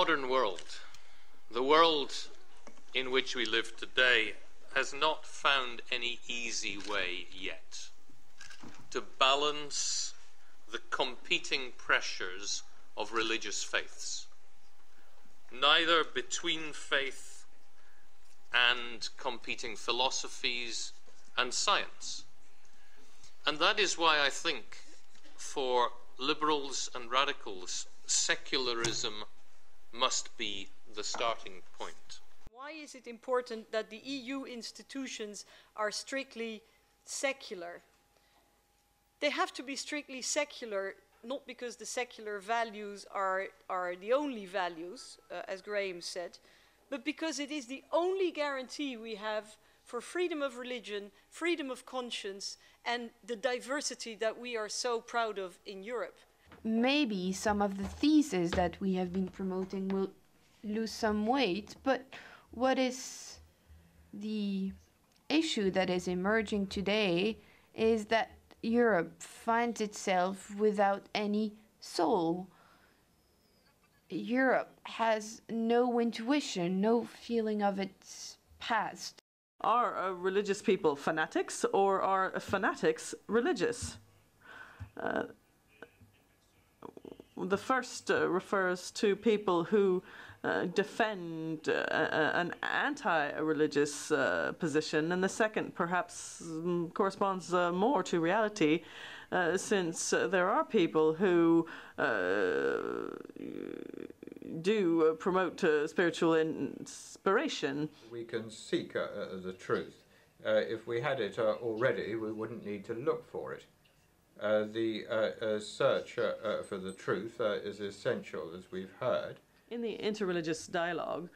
modern world, the world in which we live today, has not found any easy way yet to balance the competing pressures of religious faiths, neither between faith and competing philosophies and science. And that is why I think for liberals and radicals, secularism must be the starting point. Why is it important that the EU institutions are strictly secular? They have to be strictly secular, not because the secular values are the only values, as Graham said, but because it is the only guarantee we have for freedom of religion, freedom of conscience, and the diversity that we are so proud of in Europe. Maybe some of the theses that we have been promoting will lose some weight, but what is the issue that is emerging today is that Europe finds itself without any soul. Europe has no intuition, no feeling of its past. Are religious people fanatics, or are fanatics religious? The first refers to people who defend an anti-religious position, and the second perhaps corresponds more to reality, since there are people who do promote spiritual inspiration. We can seek the truth. If we had it already, we wouldn't need to look for it. The search for the truth is essential, as we've heard. In the interreligious dialogue,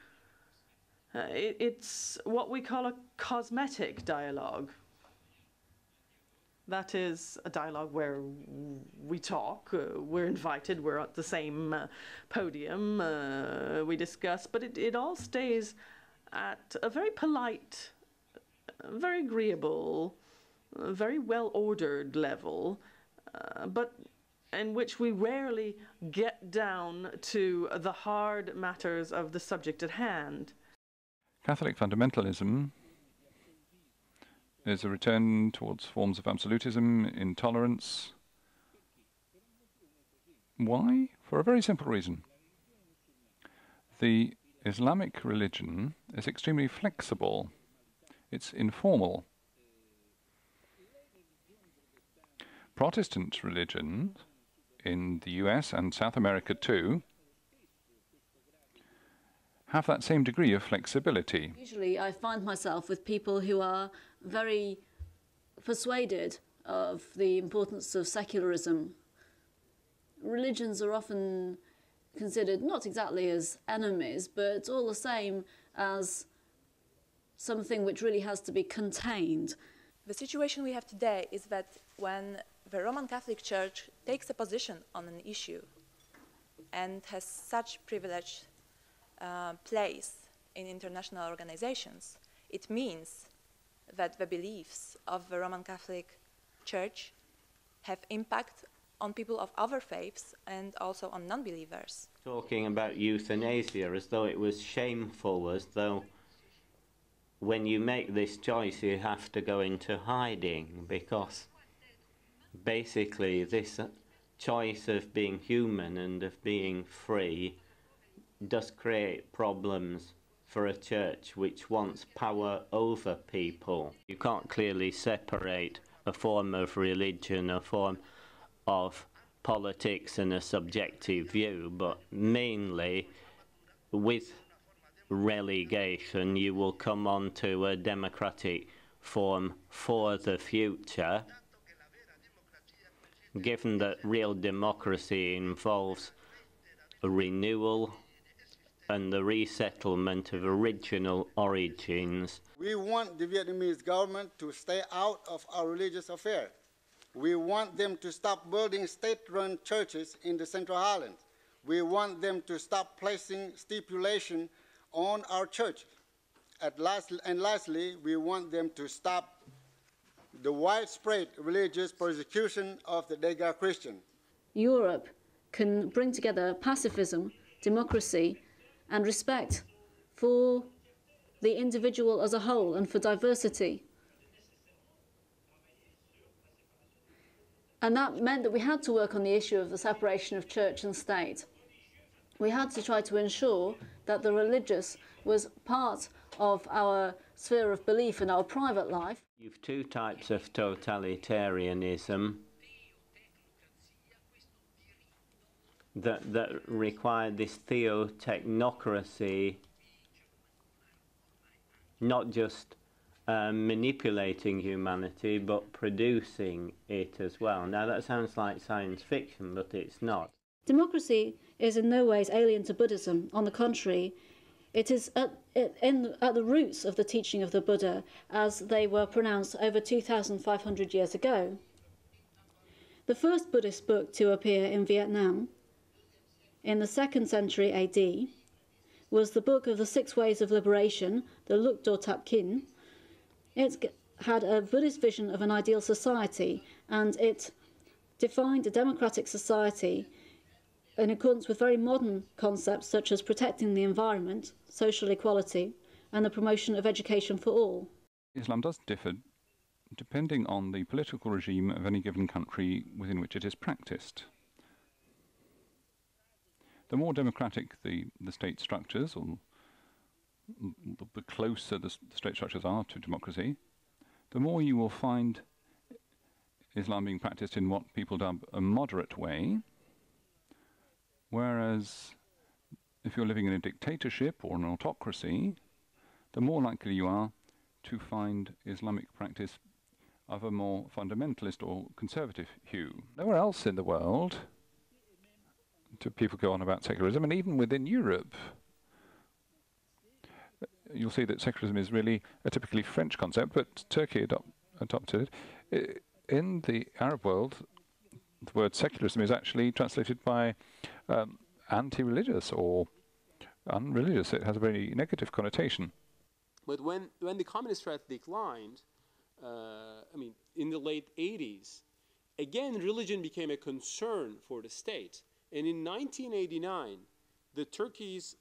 it's what we call a cosmetic dialogue. That is a dialogue where we talk, we're invited, we're at the same podium, we discuss, but it all stays at a very polite, very agreeable, very well-ordered level, but in which we rarely get down to the hard matters of the subject at hand. Catholic fundamentalism is a return towards forms of absolutism, intolerance. Why? For a very simple reason. The Islamic religion is extremely flexible. It's informal. Protestant religion in the US and South America too have that same degree of flexibility. Usually I find myself with people who are very persuaded of the importance of secularism. Religions are often considered not exactly as enemies, but all the same as something which really has to be contained. The situation we have today is that when the Roman Catholic Church takes a position on an issue and has such privileged place in international organizations, it means that the beliefs of the Roman Catholic Church have impact on people of other faiths and also on non-believers. Talking about euthanasia as though it was shameful, as though when you make this choice you have to go into hiding, because basically this choice of being human and of being free does create problems for a church which wants power over people. You can't clearly separate a form of religion, a form of politics and a subjective view, but mainly with relegation you will come on to a democratic form for the future, given that real democracy involves a renewal and the resettlement of original origins. We want the Vietnamese government to stay out of our religious affairs. We want them to stop building state-run churches in the Central Highlands. We want them to stop placing stipulation on our churches. And lastly, we want them to stop the widespread religious persecution of the Degar Christian. Europe can bring together pacifism, democracy, and respect for the individual as a whole and for diversity. And that meant that we had to work on the issue of the separation of church and state. We had to try to ensure that the religious was part of our sphere of belief in our private life. You've two types of totalitarianism that require this theotechnocracy, not just manipulating humanity, but producing it as well. Now that sounds like science fiction, but it's not. Democracy is in no ways alien to Buddhism. On the contrary, it is at the roots of the teaching of the Buddha as they were pronounced over 2,500 years ago. The first Buddhist book to appear in Vietnam in the 2nd century AD was the Book of the Six Ways of Liberation, the Luk Do Tap Kin. It had a Buddhist vision of an ideal society, and it defined a democratic society in accordance with very modern concepts such as protecting the environment, social equality, and the promotion of education for all. Islam does differ depending on the political regime of any given country within which it is practiced. The more democratic the state structures, or the closer the state structures are to democracy, the more you will find Islam being practiced in what people dub a moderate way, whereas if you're living in a dictatorship or an autocracy, the more likely you are to find Islamic practice of a more fundamentalist or conservative hue. Nowhere else in the world do people go on about secularism, and even within Europe, you'll see that secularism is really a typically French concept, but Turkey adopted it. In the Arab world, the word secularism is actually translated by anti-religious or unreligious. It has a very negative connotation. But when the communist threat declined, in the late 80s, again, religion became a concern for the state. And in 1989, the Turkey's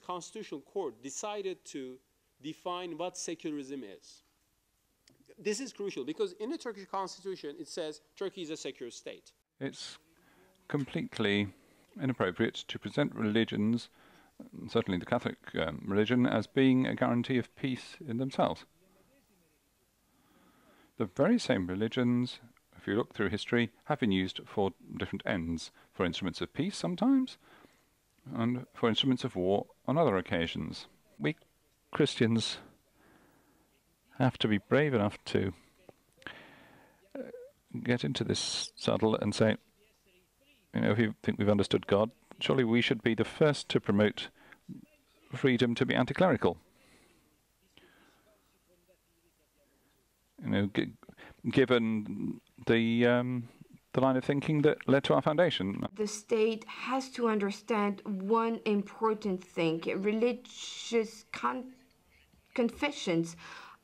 constitutional court decided to define what secularism is. This is crucial because in the Turkish constitution, it says Turkey is a secular state. It's completely inappropriate to present religions, certainly the Catholic religion, as being a guarantee of peace in themselves. The very same religions, if you look through history, have been used for different ends, for instruments of peace sometimes, and for instruments of war on other occasions. We Christians have to be brave enough to get into this saddle and say, you know, if you think we've understood God, surely we should be the first to promote freedom to be anti-clerical. You know, given the line of thinking that led to our foundation. The state has to understand one important thing. Religious confessions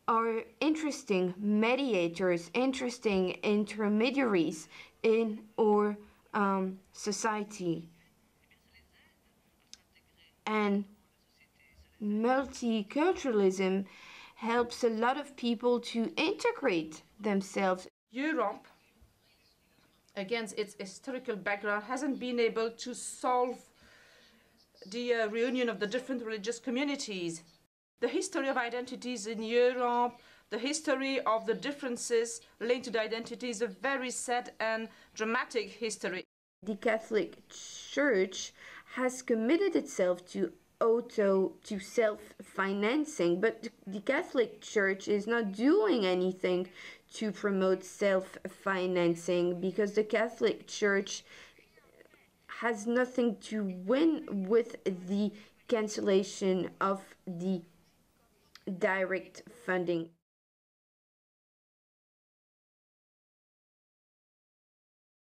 are interesting mediators, interesting intermediaries in our society. And multiculturalism helps a lot of people to integrate themselves. Europe, against its historical background, hasn't been able to solve the reunion of the different religious communities. The history of identities in Europe, the history of the differences linked to the identity is a very sad and dramatic history. The Catholic Church has committed itself to self-financing, but the Catholic Church is not doing anything to promote self-financing because the Catholic Church has nothing to win with the cancellation of the direct funding.